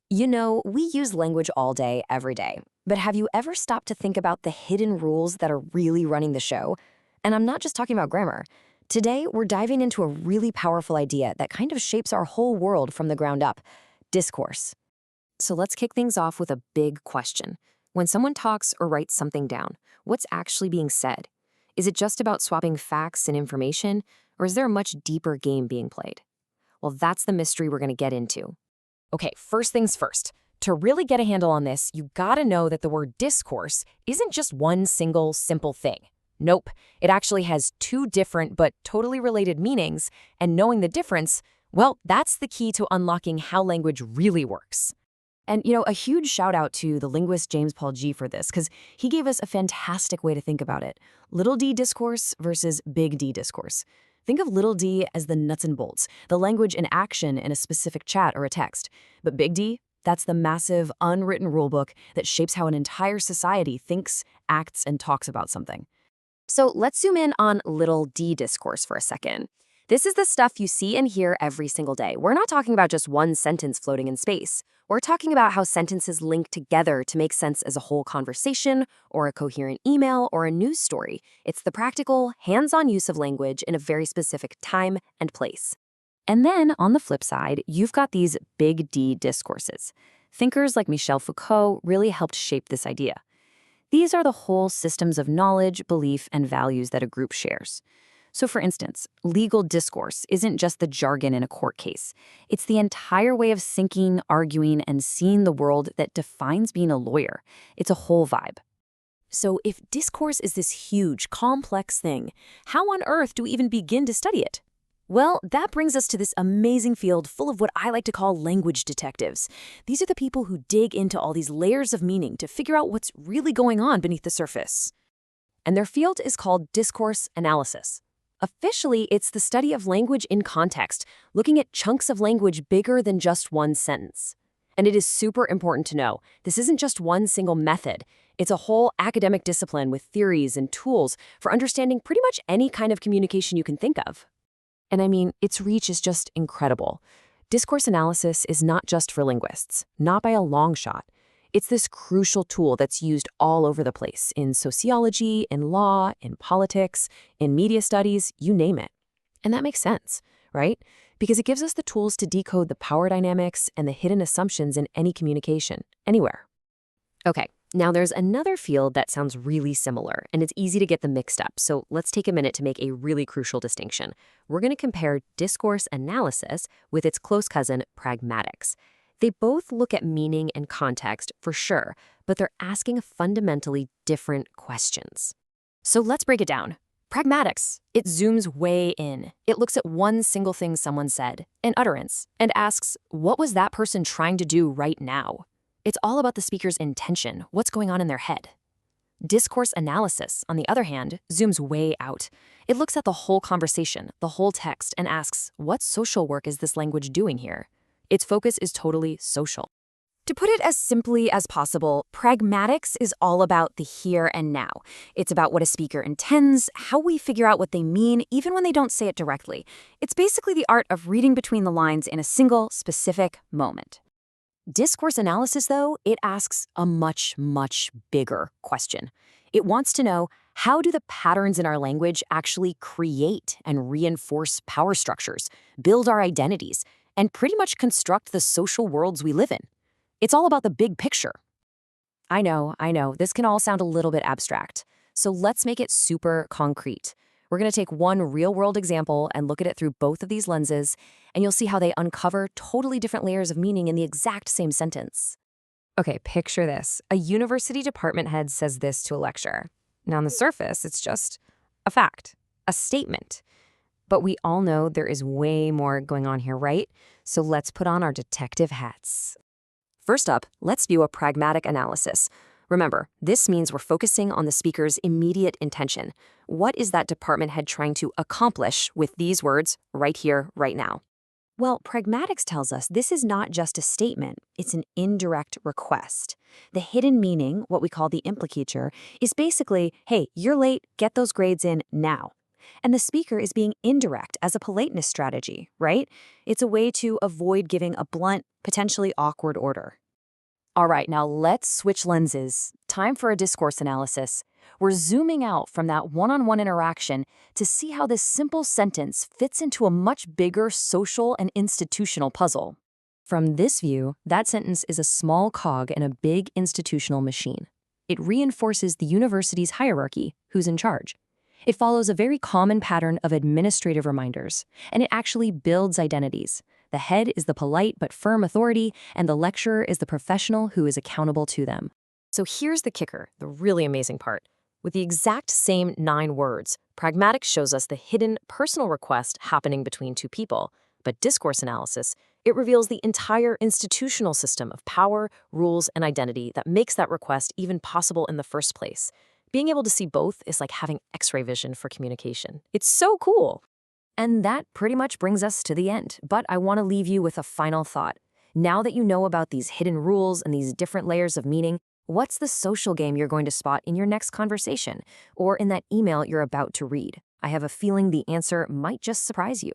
You know, we use language all day, every day. But have you ever stopped to think about the hidden rules that are really running the show? And I'm not just talking about grammar. Today, we're diving into a really powerful idea that kind of shapes our whole world from the ground up: discourse. So let's kick things off with a big question. When someone talks or writes something down, what's actually being said? Is it just about swapping facts and information, or is there a much deeper game being played? Well, that's the mystery we're going to get into. Okay, first things first. To really get a handle on this, you gotta know that the word discourse isn't just one single, simple thing. Nope, it actually has two different but totally related meanings, and knowing the difference, well, that's the key to unlocking how language really works. And, a huge shout out to the linguist James Paul G for this, because he gave us a fantastic way to think about it. Little d discourse versus big D discourse. Think of little d as the nuts and bolts, the language in action in a specific chat or a text. But big D, that's the massive, unwritten rulebook that shapes how an entire society thinks, acts, and talks about something. So let's zoom in on little d discourse for a second. This is the stuff you see and hear every single day. We're not talking about just one sentence floating in space. We're talking about how sentences link together to make sense as a whole conversation, or a coherent email, or a news story. It's the practical, hands-on use of language in a very specific time and place. And then, on the flip side, you've got these big D discourses. Thinkers like Michel Foucault really helped shape this idea. These are the whole systems of knowledge, belief, and values that a group shares. So for instance, legal discourse isn't just the jargon in a court case. It's the entire way of thinking, arguing, and seeing the world that defines being a lawyer. It's a whole vibe. So if discourse is this huge, complex thing, how on earth do we even begin to study it? Well, that brings us to this amazing field full of what I like to call language detectives. These are the people who dig into all these layers of meaning to figure out what's really going on beneath the surface. And their field is called discourse analysis. Officially, it's the study of language in context, looking at chunks of language bigger than just one sentence. And it is super important to know, this isn't just one single method. It's a whole academic discipline with theories and tools for understanding pretty much any kind of communication you can think of. And I mean, its reach is just incredible. Discourse analysis is not just for linguists, not by a long shot. It's this crucial tool that's used all over the place in sociology, in law, in politics, in media studies, you name it. And that makes sense, right? Because it gives us the tools to decode the power dynamics and the hidden assumptions in any communication, anywhere. Okay, now there's another field that sounds really similar, and it's easy to get them mixed up, so let's take a minute to make a really crucial distinction. We're going to compare discourse analysis with its close cousin, pragmatics. They both look at meaning and context, for sure, but they're asking fundamentally different questions. So let's break it down. Pragmatics, it zooms way in. It looks at one single thing someone said, an utterance, and asks, what was that person trying to do right now? It's all about the speaker's intention, what's going on in their head. Discourse analysis, on the other hand, zooms way out. It looks at the whole conversation, the whole text, and asks, what social work is this language doing here? Its focus is totally social. To put it as simply as possible, pragmatics is all about the here and now. It's about what a speaker intends, how we figure out what they mean, even when they don't say it directly. It's basically the art of reading between the lines in a single, specific moment. Discourse analysis, though, it asks a much, much bigger question. It wants to know, how do the patterns in our language actually create and reinforce power structures, build our identities, and pretty much construct the social worlds we live in? It's all about the big picture. I know, this can all sound a little bit abstract. So let's make it super concrete. We're going to take one real-world example and look at it through both of these lenses, and you'll see how they uncover totally different layers of meaning in the exact same sentence. Okay, picture this. A university department head says this to a lecturer. Now, on the surface, it's just a fact, a statement. But we all know there is way more going on here, right? So let's put on our detective hats. First up, let's view a pragmatic analysis. Remember, this means we're focusing on the speaker's immediate intention. What is that department head trying to accomplish with these words right here, right now? Well, pragmatics tells us this is not just a statement, it's an indirect request. The hidden meaning, what we call the implicature, is basically, hey, you're late, get those grades in now. And the speaker is being indirect as a politeness strategy, right? It's a way to avoid giving a blunt, potentially awkward order. All right, now let's switch lenses. Time for a discourse analysis. We're zooming out from that one-on-one interaction to see how this simple sentence fits into a much bigger social and institutional puzzle. From this view, that sentence is a small cog in a big institutional machine. It reinforces the university's hierarchy, who's in charge. It follows a very common pattern of administrative reminders, and it actually builds identities. The head is the polite but firm authority, and the lecturer is the professional who is accountable to them. So here's the kicker, the really amazing part. With the exact same 9 words, pragmatics shows us the hidden personal request happening between two people. But discourse analysis, it reveals the entire institutional system of power, rules, and identity that makes that request even possible in the first place. Being able to see both is like having X-ray vision for communication. It's so cool. And that pretty much brings us to the end. But I want to leave you with a final thought. Now that you know about these hidden rules and these different layers of meaning, what's the social game you're going to spot in your next conversation or in that email you're about to read? I have a feeling the answer might just surprise you.